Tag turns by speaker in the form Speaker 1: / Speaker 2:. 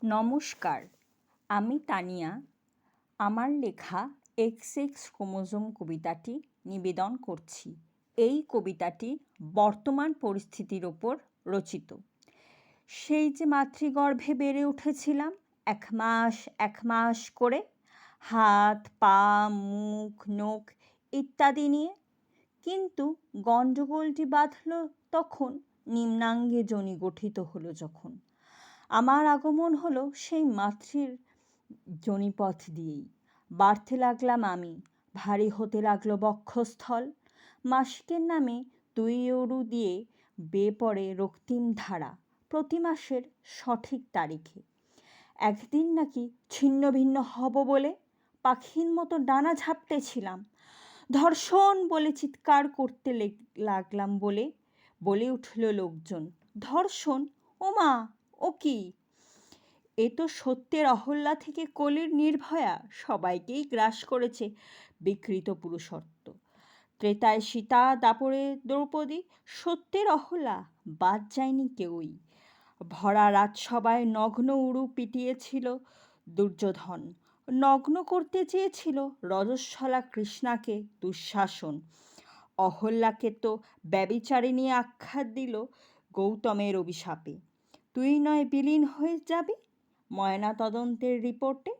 Speaker 1: নমস্কার, আমি তানিয়া। আমার লেখা XX ক্রোমোজোম কবিতাটি নিবেদন করছি। এই কবিতাটি বর্তমান পরিস্থিতির ওপর রচিত। সেই যে মাতৃগর্ভে বেড়ে উঠেছিলাম এক মাস করে, হাত পা মুখ নখ ইত্যাদি নিয়ে, কিন্তু গণ্ডগোলটি বাঁধল তখন নিম্নাঙ্গে যোনি গঠিত হলো যখন। আমার আগমন হলো সেই মাতৃর যোনিপথ দিয়েই। বাড়তে লাগলাম আমি, ভারী হতে লাগলো বক্ষস্থল। মাসিকের নামে তুই ওরু দিয়ে বেয়ে পড়ে রক্তিম ধারা প্রতি মাসের সঠিক তারিখে। একদিন নাকি ছিন্ন ভিন্ন হব বলে পাখির মতো ডানা ঝাপটেছিলাম। ধর্ষণ বলে চিৎকার করতে লাগলাম বলে উঠল লোকজন, ধর্ষণ? ও মা, ও কি? এ তো সত্যের অহল্যা থেকে কলির নির্ভয়া সবাইকেই গ্রাস করেছে বিকৃত পুরুষত্ব। ত্রেতায় সীতা, দাপরে দ্রৌপদী, সত্যের অহল্যা বাদ যায়নি কেউই। ভরা রাজসভায় নগ্ন উরু পিটিয়েছিল দুর্যোধন। নগ্ন করতে চেয়েছিল রজস্বলা কৃষ্ণাকে দুঃশাসন। অহল্যাকে তো ব্যভিচারিণী আখ্যা দিল গৌতমের অভিশাপে। তুই নয় বিলীন হয়ে যাবি ময়না তদন্তের রিপোর্টে?